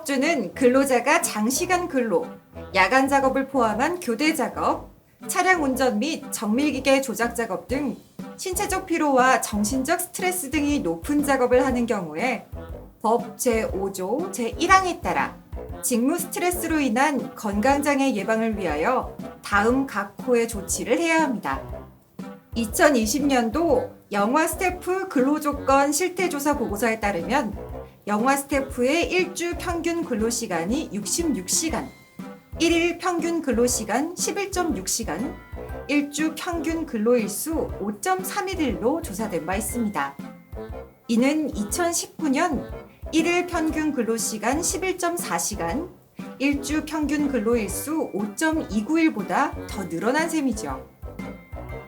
법주는 근로자가 장시간 근로, 야간 작업을 포함한 교대 작업, 차량 운전 및 정밀기계 조작 작업 등 신체적 피로와 정신적 스트레스 등이 높은 작업을 하는 경우에 법 제5조 제1항에 따라 직무 스트레스로 인한 건강장애 예방을 위하여 다음 각 호의 조치를 해야 합니다. 2020년도 영화 스태프 근로조건 실태조사 보고서에 따르면 영화 스태프의 일주 평균 근로시간이 66시간, 1일 평균 근로시간 11.6시간, 일주 평균 근로일수 5.31일로 조사된 바 있습니다. 이는 2019년 1일 평균 근로시간 11.4시간, 일주 평균 근로일수 5.29일보다 더 늘어난 셈이죠.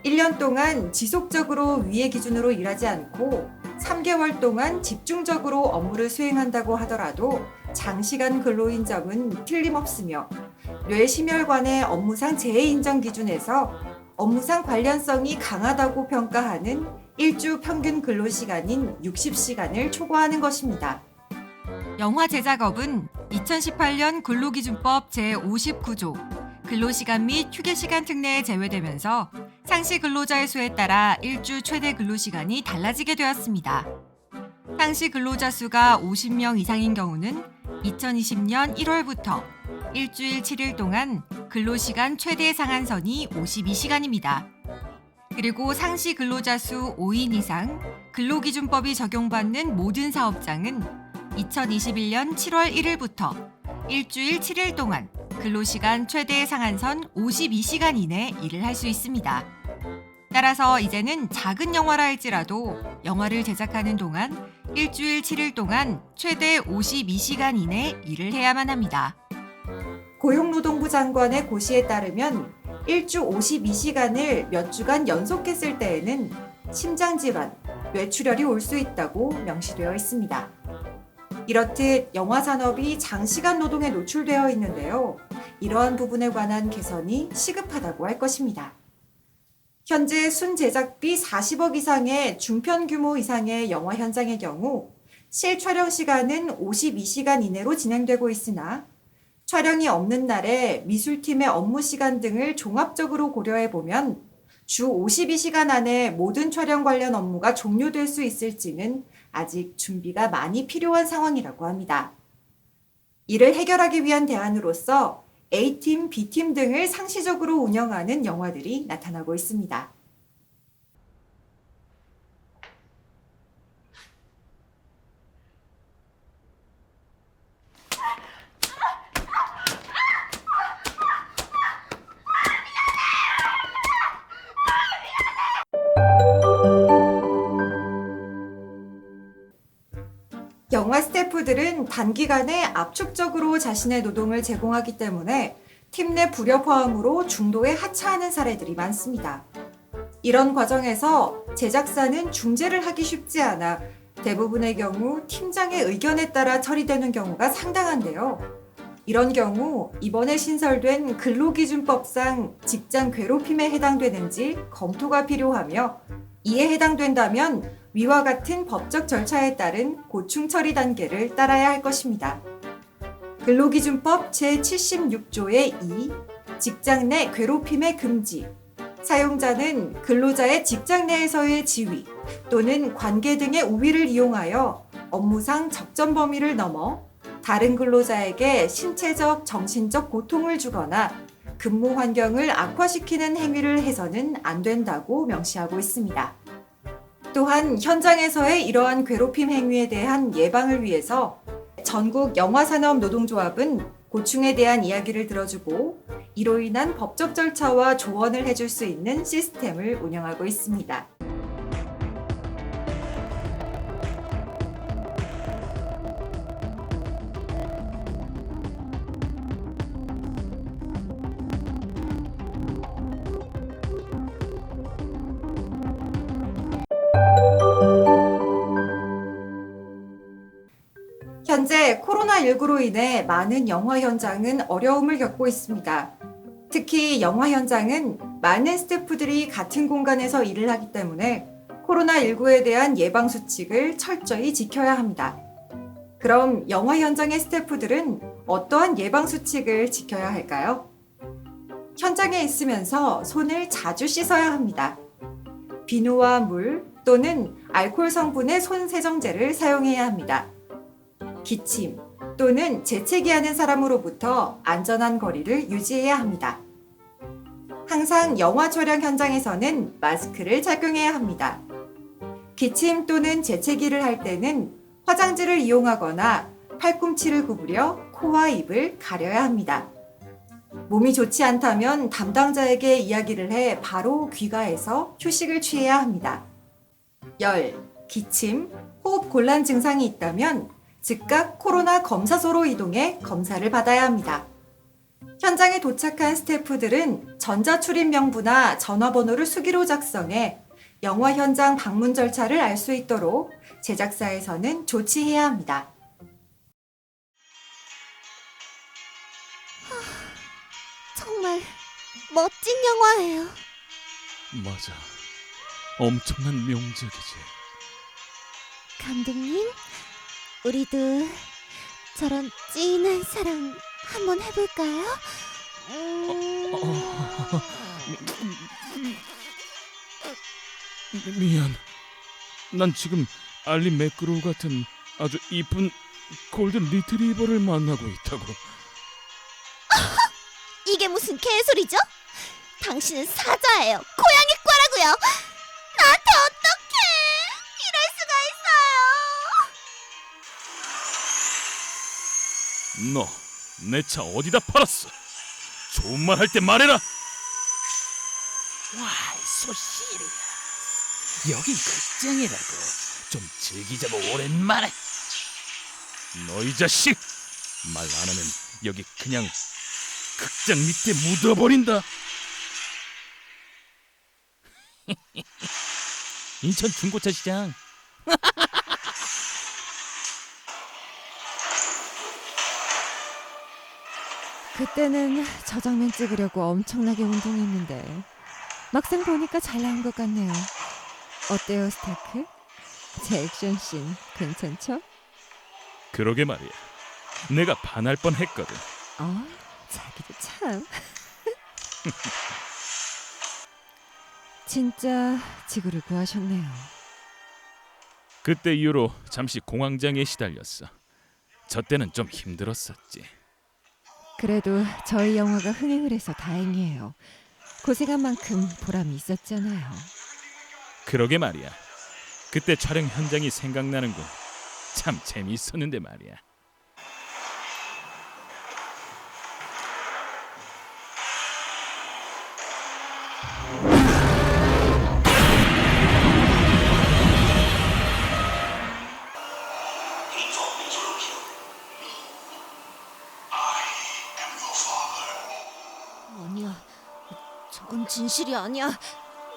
1년 동안 지속적으로 위의 기준으로 일하지 않고 3개월 동안 집중적으로 업무를 수행한다고 하더라도 장시간 근로인 점은 틀림없으며 뇌심혈관의 업무상 재해인정 기준에서 업무상 관련성이 강하다고 평가하는 일주 평균 근로시간인 60시간을 초과하는 것입니다. 영화 제작업은 2018년 근로기준법 제59조 근로시간 및 휴게시간 특례에 제외되면서 상시 근로자의 수에 따라 일주 최대 근로시간이 달라지게 되었습니다. 상시 근로자 수가 50명 이상인 경우는 2020년 1월부터 일주일 7일 동안 근로시간 최대 상한선이 52시간입니다. 그리고 상시 근로자 수 5인 이상 근로기준법이 적용받는 모든 사업장은 2021년 7월 1일부터 일주일 7일 동안 근로시간 최대 상한선 52시간 이내 일을 할 수 있습니다. 따라서 이제는 작은 영화라 할지라도 영화를 제작하는 동안 일주일 7일 동안 최대 52시간 이내 일을 해야만 합니다. 고용노동부 장관의 고시에 따르면 일주 52시간을 몇 주간 연속했을 때에는 심장질환, 뇌출혈이 올 수 있다고 명시되어 있습니다. 이렇듯 영화 산업이 장시간 노동에 노출되어 있는데요. 이러한 부분에 관한 개선이 시급하다고 할 것입니다. 현재 순제작비 40억 이상의 중편 규모 이상의 영화 현장의 경우 실촬영 시간은 52시간 이내로 진행되고 있으나 촬영이 없는 날에 미술팀의 업무 시간 등을 종합적으로 고려해보면 주 52시간 안에 모든 촬영 관련 업무가 종료될 수 있을지는 아직 준비가 많이 필요한 상황이라고 합니다. 이를 해결하기 위한 대안으로서 A팀, B팀 등을 상시적으로 운영하는 영화들이 나타나고 있습니다. 영화 스태프들은 단기간에 압축적으로 자신의 노동을 제공하기 때문에 팀 내 불협화음으로 중도에 하차하는 사례들이 많습니다. 이런 과정에서 제작사는 중재를 하기 쉽지 않아 대부분의 경우 팀장의 의견에 따라 처리되는 경우가 상당한데요. 이런 경우 이번에 신설된 근로기준법상 직장 괴롭힘에 해당되는지 검토가 필요하며 이에 해당된다면 위와 같은 법적 절차에 따른 고충 처리 단계를 따라야 할 것입니다. 근로기준법 제76조의 2, 직장 내 괴롭힘의 금지. 사용자는 근로자의 직장 내에서의 지위 또는 관계 등의 우위를 이용하여 업무상 적정 범위를 넘어 다른 근로자에게 신체적, 정신적 고통을 주거나 근무 환경을 악화시키는 행위를 해서는 안 된다고 명시하고 있습니다. 또한 현장에서의 이러한 괴롭힘 행위에 대한 예방을 위해서 전국 영화산업 노동조합은 고충에 대한 이야기를 들어주고 이로 인한 법적 절차와 조언을 해줄 수 있는 시스템을 운영하고 있습니다. 현재 코로나19로 인해 많은 영화 현장은 어려움을 겪고 있습니다. 특히 영화 현장은 많은 스태프들이 같은 공간에서 일을 하기 때문에 코로나19에 대한 예방수칙을 철저히 지켜야 합니다. 그럼 영화 현장의 스태프들은 어떠한 예방 수칙을 지켜야 할까요? 현장에 있으면서 손을 자주 씻어야 합니다. 비누와 물 또는 알코올 성분의 손 세정제를 사용해야 합니다. 기침 또는 재채기 하는 사람으로부터 안전한 거리를 유지해야 합니다. 항상 영화 촬영 현장에서는 마스크를 착용해야 합니다. 기침 또는 재채기를 할 때는 화장지를 이용하거나 팔꿈치를 구부려 코와 입을 가려야 합니다. 몸이 좋지 않다면 담당자에게 이야기를 해 바로 귀가해서 휴식을 취해야 합니다. 열, 기침, 호흡 곤란 증상이 있다면 즉각 코로나 검사소로 이동해 검사를 받아야 합니다. 현장에 도착한 스태프들은 전자출입 명부나 전화번호를 수기로 작성해 영화 현장 방문 절차를 알 수 있도록 제작사에서는 조치해야 합니다. 정말 멋진 영화예요. 맞아. 엄청난 명작이지. 감독님, 우리도 저런 찐한 사랑 한번 해볼까요? 미안. 난 지금 알리 맥그로우 같은 아주 이쁜 골든 리트리버를 만나고 있다고. 이게 무슨 개소리죠? 당신은 사자예요. 고양이과라고요. 나한테 어떻게 이럴 수가 있어요? 너 내 차 어디다 팔았어? 좋은 말 할 때 말해라. Why so serious? 여긴 극장이라고. 좀 즐기자고 오랜만에. 너 이 자식! 말 안 하면 여기 그냥 극장 밑에 묻어버린다. 인천 중고차 시장. 그때는 저 장면 찍으려고 엄청나게 운동했는데 막상 보니까 잘 나온 것 같네요. 어때요, 스타크? 제 액션씬 괜찮죠? 그러게 말이야. 내가 반할 뻔했거든. 자기도 참. 진짜 지구를 구하셨네요. 그때 이후로 잠시 공황장애에 시달렸어. 저 때는 좀 힘들었었지. 그래도 저희 영화가 흥행을 해서 다행이에요. 고생한 만큼 보람이 있었잖아요. 그러게 말이야. 그때 촬영 현장이 생각나는군. 참 재미있었는데 말이야. 아니야, 저건 진실이 아니야.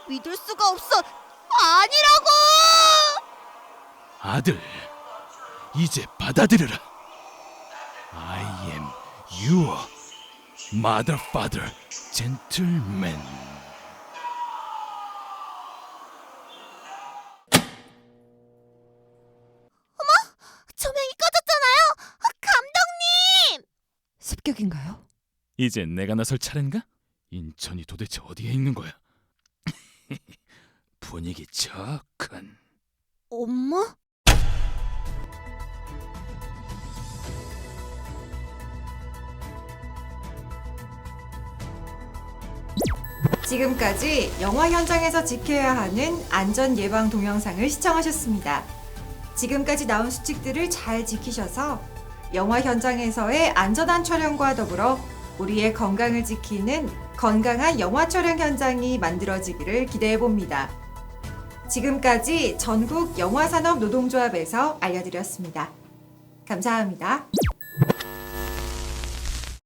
믿을 수가 없어. 아니라고! 아들, 이제 받아들여라. I am your mother, father, gentleman. 조명이 꺼졌잖아요. 감독님! 습격인가요? 이제 내가 나설 차례인가? 인천이 도대체 어디에 있는 거야? 분위기 좋군. 엄마? 지금까지 영화 현장에서 지켜야 하는 안전 예방 동영상을 시청하셨습니다. 지금까지 나온 수칙들을 잘 지키셔서 영화 현장에서의 안전한 촬영과 더불어 우리의 건강을 지키는 건강한 영화 촬영 현장이 만들어지기를 기대해 봅니다. 지금까지 전국 영화산업 노동조합에서 알려드렸습니다. 감사합니다.